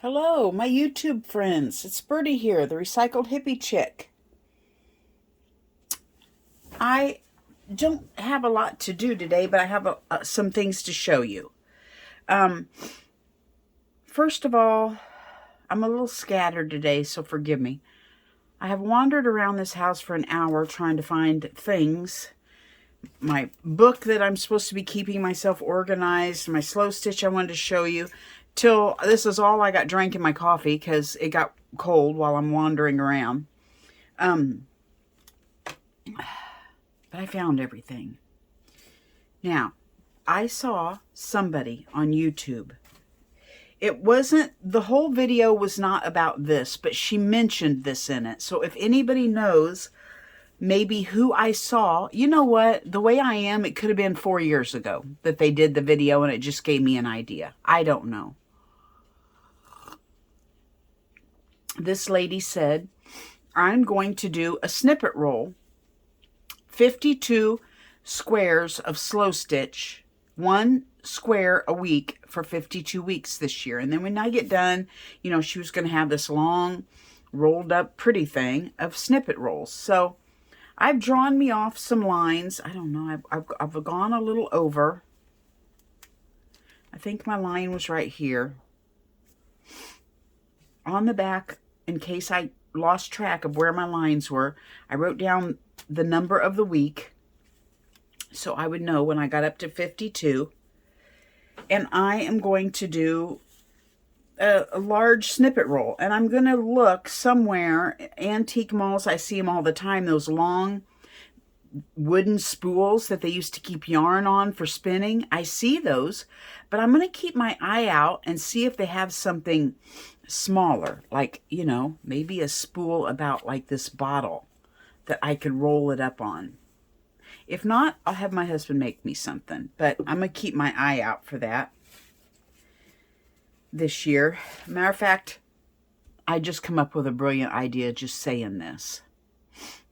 Hello, my YouTube friends. It's Birdie here, the recycled hippie chick. I don't have a lot to do today, but I have some things to show you. First of all, I'm a little scattered today, so forgive me. I have wandered around this house for an hour trying to find things. My book that I'm supposed to be keeping myself organized, my slow stitch I wanted to show you, till this is all I got drank in my coffee because it got cold while I'm wandering around. But I found everything. Now, I saw somebody on YouTube. It wasn't, the whole video was not about this, but she mentioned this in it. So if anybody knows maybe who I saw, you know what? The way I am, it could have been 4 years ago that they did the video and it just gave me an idea. I don't know. This lady said, I'm going to do a snippet roll, 52 squares of slow stitch, 1 square a week for 52 weeks this year. And then when I get done, you know, she was going to have this long rolled up pretty thing of snippet rolls. So I've drawn me off some lines. I don't know. I've gone a little over. I think my line was right here. On the back, in case I lost track of where my lines were, I wrote down the number of the week so I would know when I got up to 52. And I am going to do a large snippet roll. And I'm going to look somewhere, antique malls, I see them all the time, those long wooden spools that they used to keep yarn on for spinning. I see those, but I'm going to keep my eye out and see if they have something smaller, like, you know, maybe a spool about like this bottle that I could roll it up on. If not, I'll have my husband make me something, but I'm going to keep my eye out for that this year. Matter of fact, I just come up with a brilliant idea just saying this.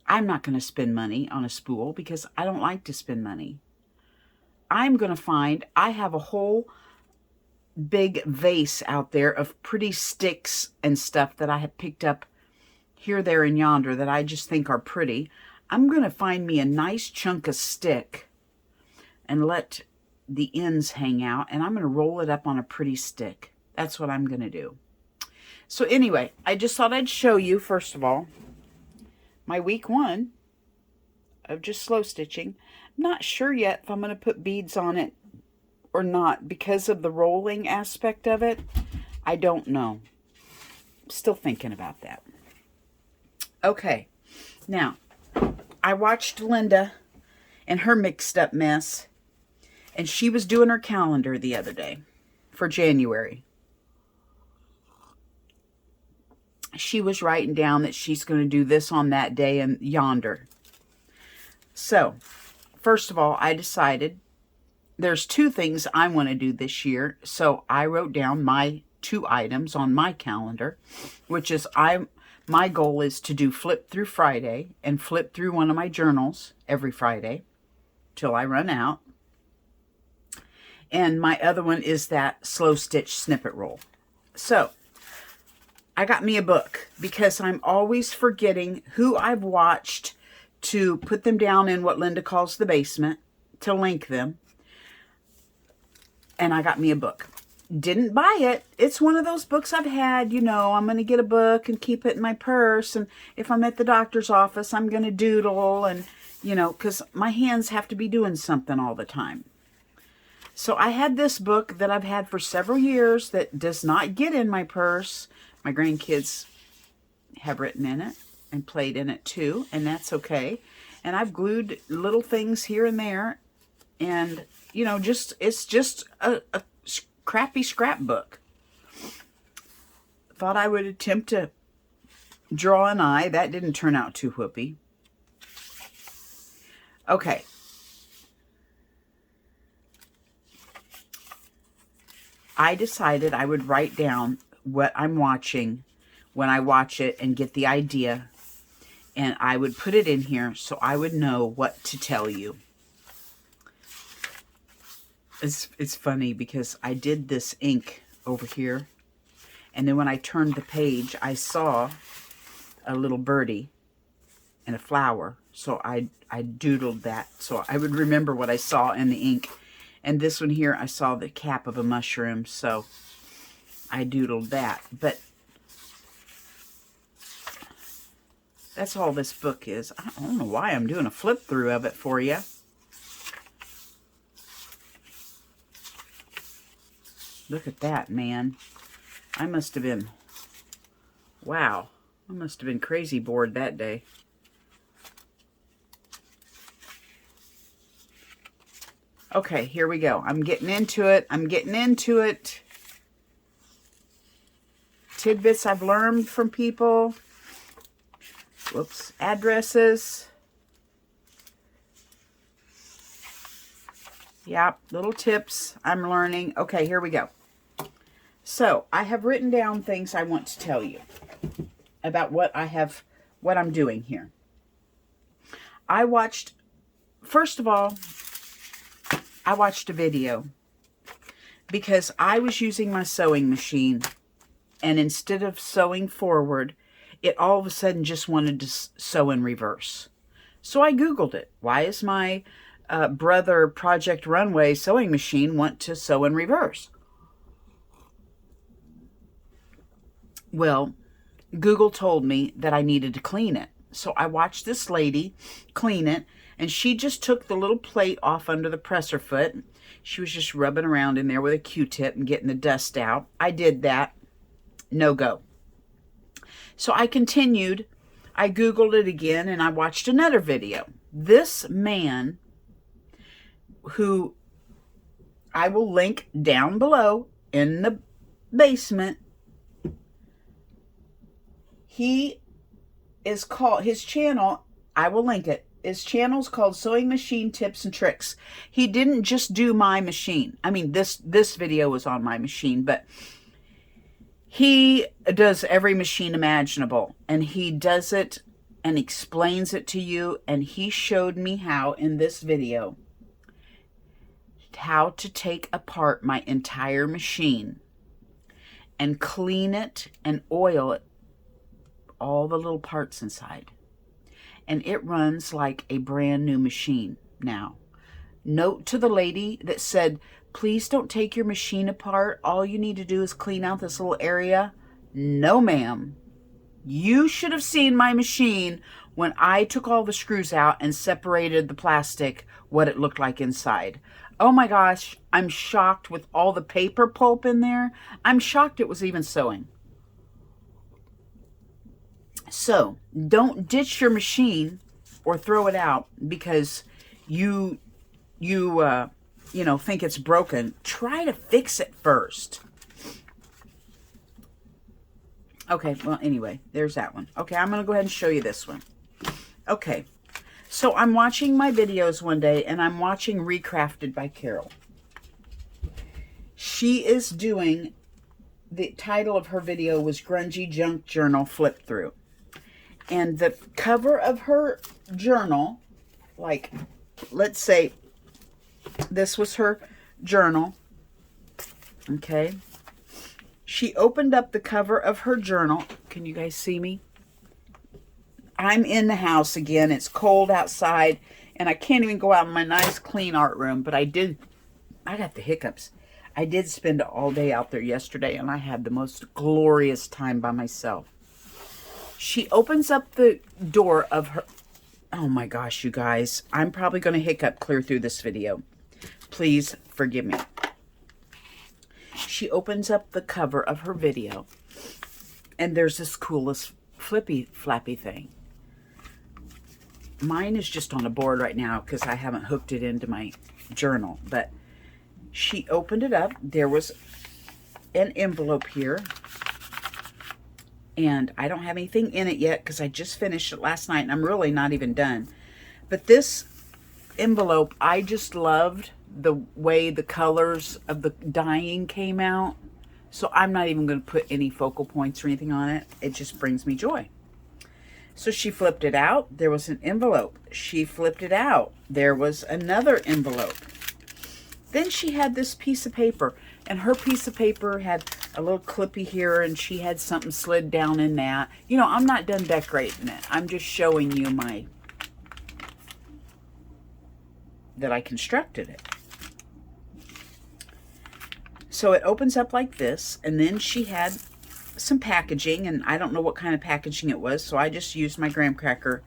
I'm not going to spend money on a spool because I don't like to spend money. I'm going to find, I have a whole big vase out there of pretty sticks and stuff that I have picked up here, there, and yonder that I just think are pretty. I'm going to find me a nice chunk of stick and let the ends hang out, and I'm going to roll it up on a pretty stick. That's what I'm going to do. So anyway, I just thought I'd show you, first of all, my week 1 of just slow stitching. I'm not sure yet if I'm going to put beads on it or not because of the rolling aspect of it. I don't know. Still thinking about that. Okay, now I watched Linda and her mixed up mess, and she was doing her calendar the other day for January. She was writing down that she's going to do this on that day and yonder. So, first of all, I decided there's 2 things I want to do this year. So I wrote down my 2 items on my calendar, which is my goal is to do flip through Friday and flip through one of my journals every Friday till I run out. And my other one is that slow stitch snippet roll. So I got me a book because I'm always forgetting who I've watched to put them down in what Linda calls the basement to link them. And I got me a book. Didn't buy it. It's one of those books I've had, you know, I'm going to get a book and keep it in my purse. And if I'm at the doctor's office, I'm going to doodle and, you know, because my hands have to be doing something all the time. So I had this book that I've had for several years that does not get in my purse. My grandkids have written in it and played in it too, and that's okay. And I've glued little things here and there. And, you know, it's just a crappy scrapbook. Thought I would attempt to draw an eye. That didn't turn out too whoopee. Okay. I decided I would write down what I'm watching when I watch it and get the idea. And I would put it in here so I would know what to tell you. It's funny because I did this ink over here And then when I turned the page, I saw a little birdie and a flower. So I doodled that so I would remember what I saw in the ink. And this one here, I saw the cap of a mushroom, so I doodled that. But that's all this book is. I don't know why I'm doing a flip through of it for you. Look at that, man. I must have been, wow, I must have been crazy bored that day. Okay, here we go. I'm getting into it. I'm getting into it. Tidbits I've learned from people. Whoops. Addresses. Yep, little tips I'm learning. Okay, here we go. So, I have written down things I want to tell you about what I'm doing here. I watched, first of all, I watched a video because I was using my sewing machine, and instead of sewing forward, it all of a sudden just wanted to sew in reverse. So I Googled it. Why is my Brother Project Runway sewing machine want to sew in reverse? Well, Google told me that I needed to clean it. So I watched this lady clean it, and she just took the little plate off under the presser foot. She was just rubbing around in there with a Q-tip and getting the dust out. I did that. No go. So I continued. I Googled it again, and I watched another video. This man, who I will link down below in the basement, he is called, his channel, I will link it. His channel's called Sewing Machine Tips and Tricks. He didn't just do my machine. I mean, this video was on my machine, but he does every machine imaginable, and he does it and explains it to you. And he showed me how in this video, how to take apart my entire machine and clean it and oil it, all the little parts inside. And it runs like a brand new machine now. Note to the lady that said, please don't take your machine apart. All you need to do is clean out this little area. No, ma'am. You should have seen my machine when I took all the screws out and separated the plastic, what it looked like inside. Oh my gosh, I'm shocked with all the paper pulp in there. I'm shocked it was even sewing. So, don't ditch your machine or throw it out because you think it's broken. Try to fix it first. Okay, well, anyway, there's that one. Okay, I'm going to go ahead and show you this one. Okay, so I'm watching my videos one day, and I'm watching Recrafted by Carol. She is doing, the title of her video was Grungy Junk Journal Flip Through. And the cover of her journal, like, let's say this was her journal, okay? She opened up the cover of her journal. Can you guys see me? I'm in the house again. It's cold outside, and I can't even go out in my nice, clean art room, but I got the hiccups. I did spend all day out there yesterday, and I had the most glorious time by myself. She opens up the door of her, oh my gosh, you guys. I'm probably going to hiccup clear through this video. Please forgive me. She opens up the cover of her video, and there's this coolest Flappy thing. Mine is just on a board right now because I haven't hooked it into my journal, but she opened it up. There was an envelope here. And I don't have anything in it yet because I just finished it last night and I'm really not even done. But this envelope, I just loved the way the colors of the dyeing came out. So I'm not even going to put any focal points or anything on it. It just brings me joy. So she flipped it out. There was an envelope. She flipped it out. There was another envelope. Then she had this piece of paper. And her piece of paper had a little clippy here, and she had something slid down in that. You know, I'm not done decorating it. I'm just showing you that I constructed it. So it opens up like this, and then she had some packaging, and I don't know what kind of packaging it was, so I just used my graham cracker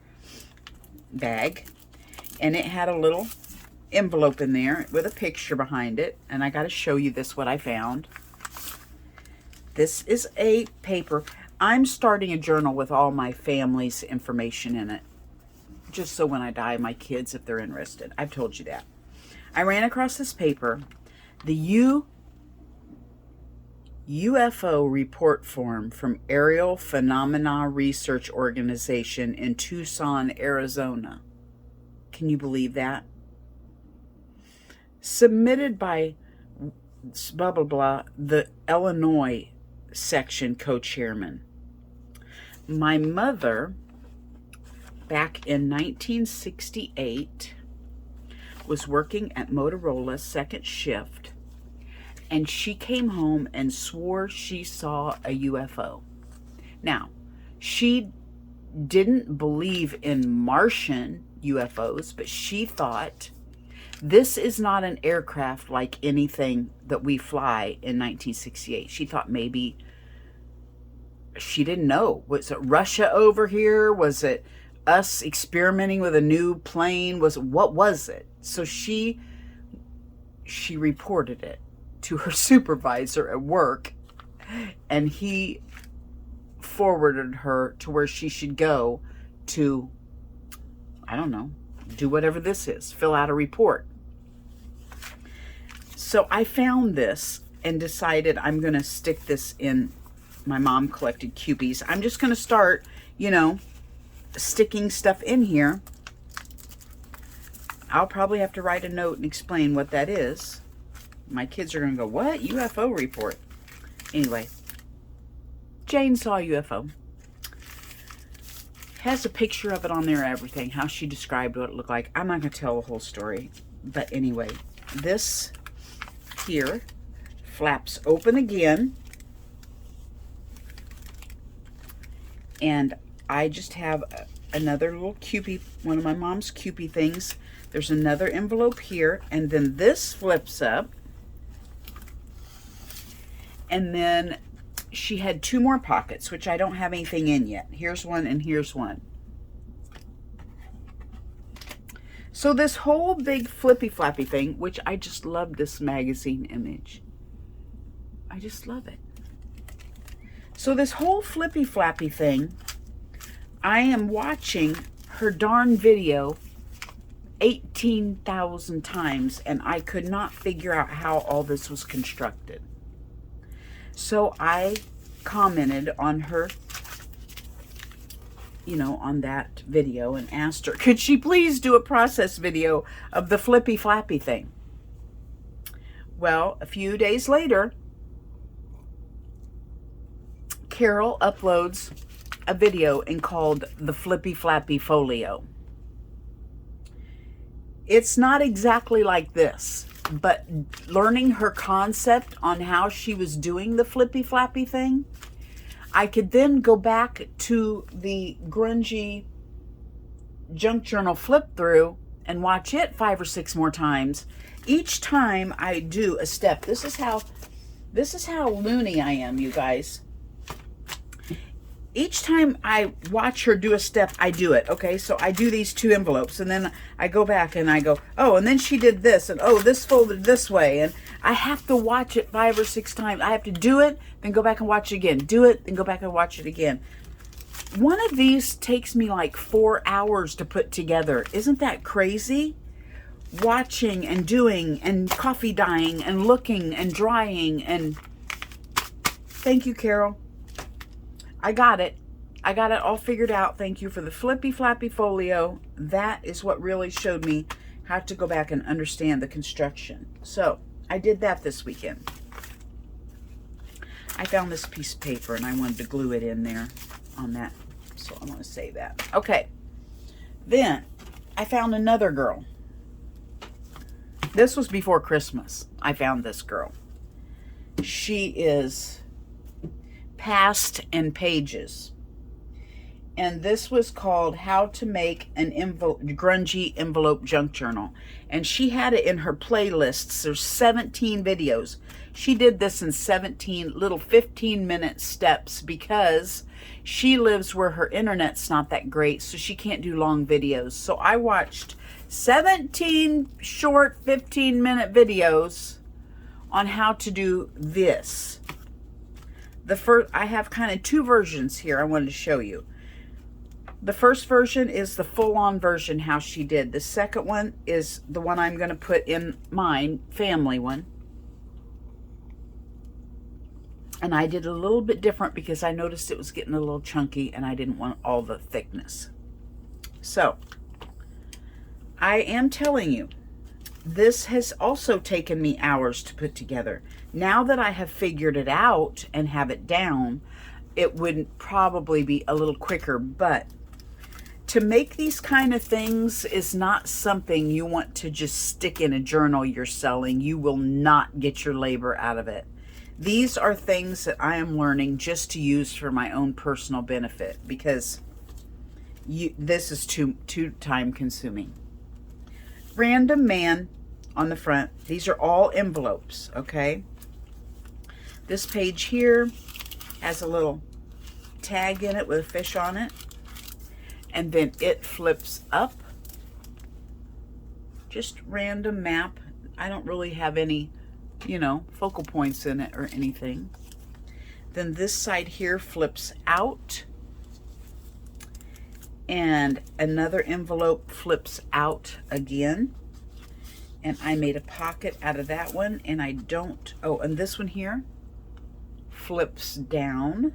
bag, and it had a little envelope in there with a picture behind it, and I got to show you this, what I found. This is a paper. I'm starting a journal with all my family's information in it, just so when I die, my kids, if they're interested. I've told you that. I ran across this paper, the UFO report form from Aerial Phenomena Research Organization in Tucson, Arizona. Can you believe that? Submitted by blah, blah, blah, the Illinois section co-chairman. My mother, back in 1968, was working at Motorola's second shift, and she came home and swore she saw a UFO. Now, she didn't believe in Martian UFOs, but she thought this is not an aircraft like anything that we fly in 1968. She thought maybe, she didn't know. Was it Russia over here? Was it us experimenting with a new plane? What was it? So she reported it to her supervisor at work, and he forwarded her to where she should go to, I don't know, do whatever this is, fill out a report. So I found this and decided I'm going to stick this in. My mom collected Cupies. I'm just going to start, you know, sticking stuff in here. I'll probably have to write a note and explain what that is. My kids are going to go, what? UFO report. Anyway, Jane saw a UFO. Has a picture of it on there, everything, how she described what it looked like. I'm not going to tell the whole story. But anyway, this here flaps open again. And I just have another little Cupie, one of my mom's Cupie things. There's another envelope here, and then this flips up. And then she had two more pockets, which I don't have anything in yet. Here's one and here's one. So this whole big Flippy Flappy thing, which I just love this magazine image. I just love it. So this whole Flippy Flappy thing, I am watching her darn video 18,000 times, and I could not figure out how all this was constructed. So I commented on her, you know, on that video, and asked her, could she please do a process video of the Flippy Flappy thing? Well, a few days later, Carol uploads a video called the Flippy Flappy Folio. It's not exactly like this, but learning her concept on how she was doing the Flippy Flappy thing, I could then go back to the Grungy Junk Journal flip through and watch it 5 or 6 more times. Each time I do a step, this is how loony I am, you guys. Each time I watch her do a step, I do it. Okay, so I do these 2 envelopes, and then I go back and I go, oh, and then she did this, and oh, this folded this way, and I have to watch it 5 or 6 times. I have to do it, then go back and watch it again. Do it, then go back and watch it again. One of these takes me like 4 hours to put together. Isn't that crazy? Watching and doing and coffee dyeing and looking and drying and... Thank you, Carol. I got it. I got it all figured out. Thank you for the Flippy Flappy Folio. That is what really showed me how to go back and understand the construction. So I did that this weekend. I found this piece of paper and I wanted to glue it in there on that. So I'm going to save that. Okay. Then I found another girl. This was before Christmas. I found this girl. She is Past and Pages. And this was called How to Make an Grungy Envelope Junk Journal. And she had it in her playlists. There's 17 videos. She did this in 17 little 15-minute steps because she lives where her internet's not that great, so she can't do long videos. So I watched 17 short 15-minute videos on how to do this. I have kind of two versions here I wanted to show you. The first version is the full-on version, how she did. The second one is the one I'm going to put in mine, family one. And I did a little bit different because I noticed it was getting a little chunky and I didn't want all the thickness. So, I am telling you, this has also taken me hours to put together. Now that I have figured it out and have it down, it would probably be a little quicker, but to make these kind of things is not something you want to just stick in a journal you're selling. You will not get your labor out of it. These are things that I am learning just to use for my own personal benefit because this is too time consuming. Random Man on the front. These are all envelopes, okay? This page here has a little tag in it with a fish on it. And then it flips up. Just random map. I don't really have any, focal points in it or anything. Then this side here flips out. And another envelope flips out again. And I made a pocket out of that one. And and this one here flips down.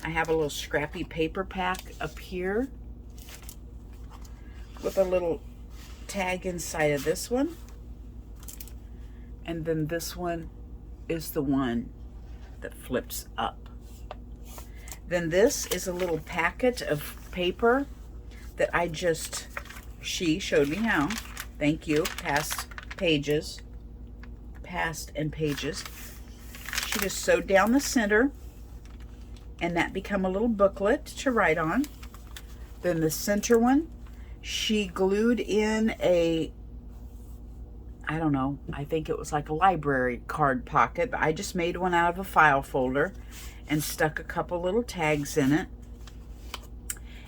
I have a little scrappy paper pack up here with a little tag inside of this one. And then this one is the one that flips up. Then this is a little packet of paper that she showed me how. Thank you, Past and Pages. She just sewed down the center and that become a little booklet to write on. Then the center one, she glued in I think it was like a library card pocket, but I just made one out of a file folder and stuck a couple little tags in it.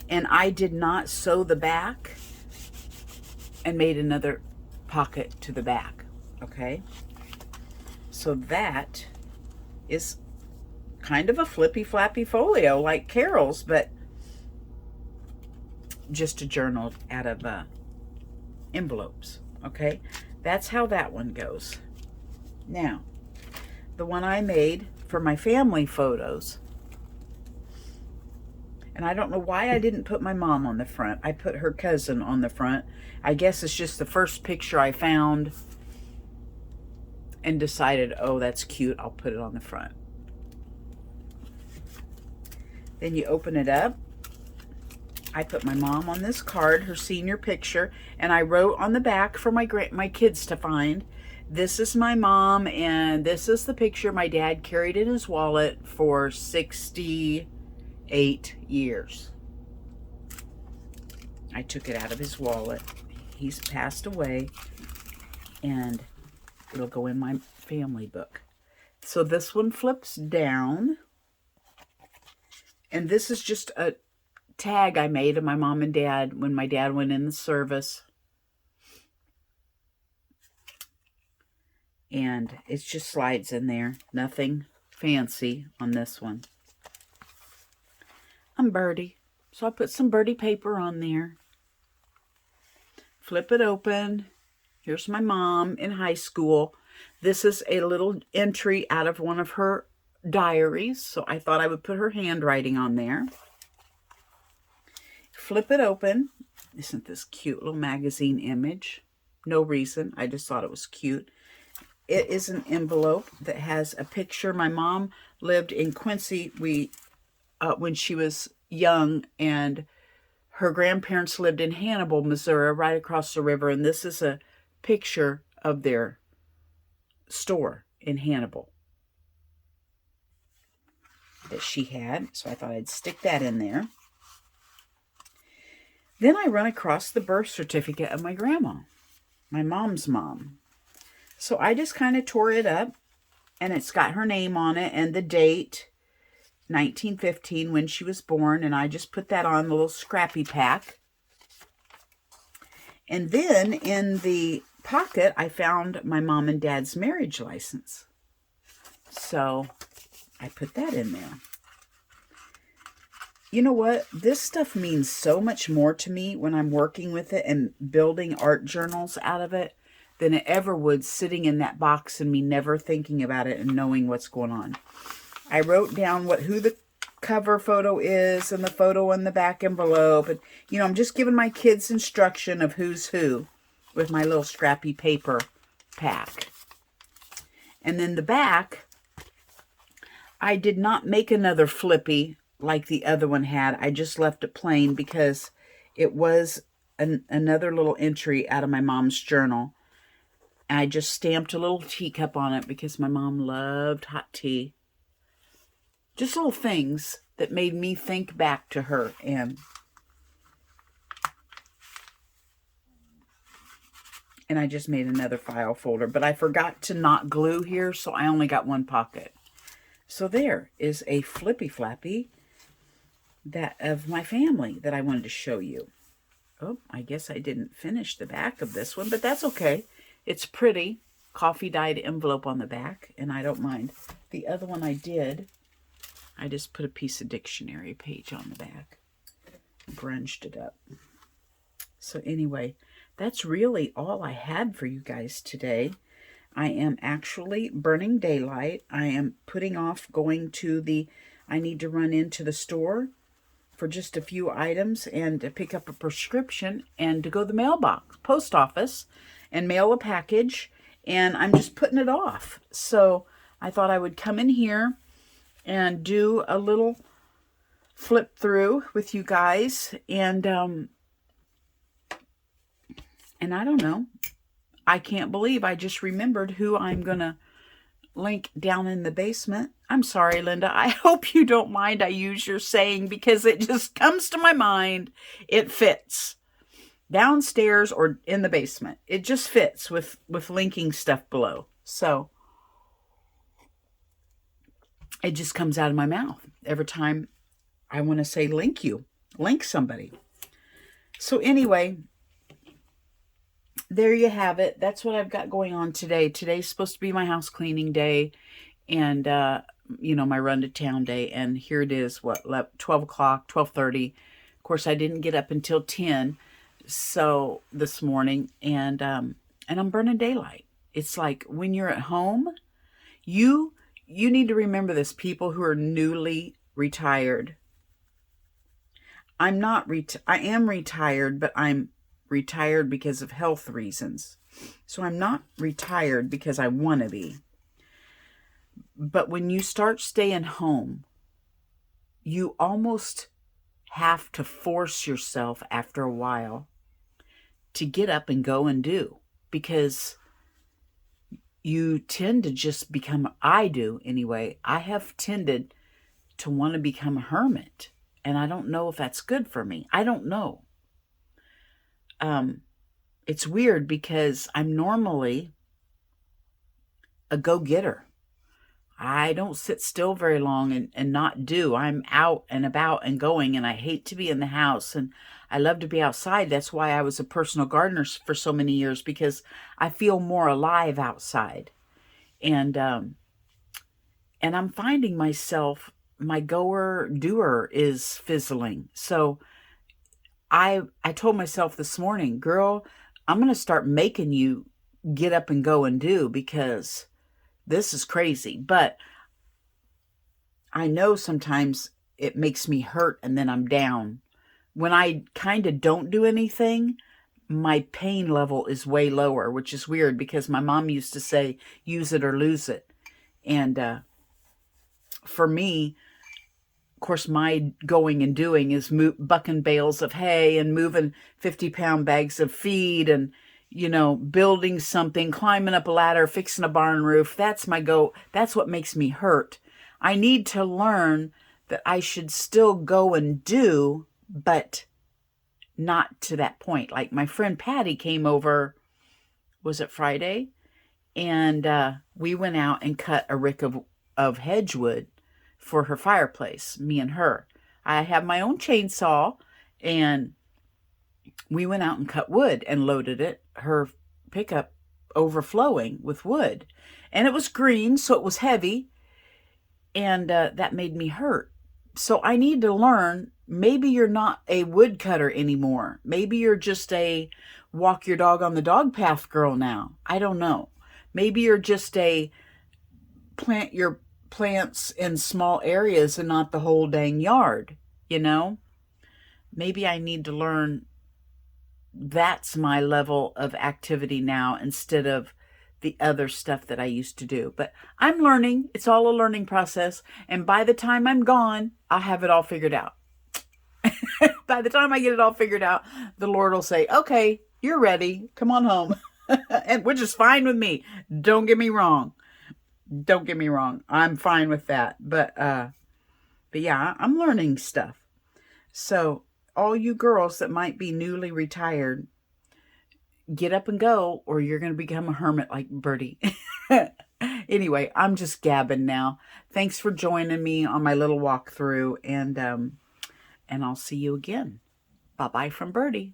And I did not sew the back and made another pocket to the back, okay? So that is kind of a flippy flappy folio like Carol's, but just a journal out of envelopes, okay? That's how that one goes. Now, the one I made for my family photos, and I don't know why I didn't put my mom on the front. I put her cousin on the front. I guess it's just the first picture I found and decided, oh, that's cute, I'll put it on the front. Then you open it up. I put my mom on this card, her senior picture, and I wrote on the back for my kids to find, this is my mom, and this is the picture my dad carried in his wallet for 68 years. I took it out of his wallet. He's passed away, and it'll go in my family book. So this one flips down. And this is just a tag I made of my mom and dad when my dad went in the service. And it just slides in there. Nothing fancy on this one. I'm Birdie. So I put some birdie paper on there. Flip it open. Here's my mom in high school. This is a little entry out of one of her diaries, so I thought I would put her handwriting on there. Flip it open. Isn't this cute little magazine image? No reason. I just thought it was cute. It is an envelope that has a picture. My mom lived in Quincy when she was young, and her grandparents lived in Hannibal, Missouri, right across the river, and this is a picture of their store in Hannibal that she had. So I thought I'd stick that in there. Then I run across the birth certificate of my grandma, my mom's mom. So I just kind of tore it up, and it's got her name on it and the date, 1915, when she was born. And I just put that on the little scrappy pack. And then in the pocket, I found my mom and dad's marriage license. So I put that in there. You know what? This stuff means so much more to me when I'm working with it and building art journals out of it than it ever would sitting in that box and me never thinking about it and knowing what's going on. I wrote down who the cover photo is and the photo in the back envelope. And, you know, I'm just giving my kids instruction of who's who with my little scrappy paper pack. And then the back, I did not make another Flippy like the other one had. I just left it plain because it was another little entry out of my mom's journal. And I just stamped a little teacup on it because my mom loved hot tea. Just little things that made me think back to her. And I just made another file folder. But I forgot to not glue here, so I only got one pocket. So there is a Flippy Flappy that of my family that I wanted to show you. Oh, I guess I didn't finish the back of this one, but that's okay. It's pretty. Coffee dyed envelope on the back, and I don't mind. The other one I did, I just put a piece of dictionary page on the back. Grunged it up. So anyway, that's really all I had for you guys today. I am actually burning daylight. I am putting off going to I need to run into the store for just a few items and to pick up a prescription and to go to the mailbox, post office, and mail a package. And I'm just putting it off. So I thought I would come in here and do a little flip through with you guys. And I don't know. I can't believe I just remembered who I'm going to link down in the basement. I'm sorry, Linda. I hope you don't mind I use your saying because it just comes to my mind. It fits. Downstairs or in the basement. It just fits with linking stuff below. So it just comes out of my mouth every time I want to say link you. Link somebody. So anyway, there you have it. That's what I've got going on today. Today's supposed to be my house cleaning day and, you know, my run to town day. And here it is, 12 o'clock, 12:30. Of course, I didn't get up until 10 so this morning, and I'm burning daylight. It's like when you're at home, you need to remember this, people who are newly retired. I am retired, but I'm retired because of health reasons. So I'm not retired because I want to be. But when you start staying home, you almost have to force yourself after a while to get up and go and do, because you tend to just become, I do anyway, I have tended to want to become a hermit. And I don't know if that's good for me. I don't know. It's weird because I'm normally a go-getter. I don't sit still very long and not do. I'm out and about and going, and I hate to be in the house, and I love to be outside. That's why I was a personal gardener for so many years, because I feel more alive outside. And I'm finding myself, my goer-doer is fizzling. So I told myself this morning, girl, I'm going to start making you get up and go and do, because this is crazy. But I know sometimes it makes me hurt and then I'm down. When I kind of don't do anything, my pain level is way lower, which is weird because my mom used to say, use it or lose it. And for me, of course, my going and doing is bucking bales of hay and moving 50-pound bags of feed and, building something, climbing up a ladder, fixing a barn roof. That's my go. That's what makes me hurt. I need to learn that I should still go and do, but not to that point. Like my friend Patty came over, was it Friday? And we went out and cut a rick of hedgewood for her fireplace, me and her. I have my own chainsaw, and we went out and cut wood and loaded it, her pickup overflowing with wood. And it was green, so it was heavy, and that made me hurt. So I need to learn, maybe you're not a woodcutter anymore. Maybe you're just a walk your dog on the dog path girl now. I don't know. Maybe you're just a plant your plants in small areas and not the whole dang yard, Maybe I need to learn that's my level of activity now instead of the other stuff that I used to do. But I'm learning. It's all a learning process. And by the time I'm gone, I'll have it all figured out. By the time I get it all figured out, the Lord will say, okay, you're ready. Come on home. And which is fine with me. Don't get me wrong. Don't get me wrong. I'm fine with that. But yeah, I'm learning stuff. So all you girls that might be newly retired, get up and go, or you're going to become a hermit like Birdie. Anyway, I'm just gabbing now. Thanks for joining me on my little walkthrough, and I'll see you again. Bye-bye from Birdie.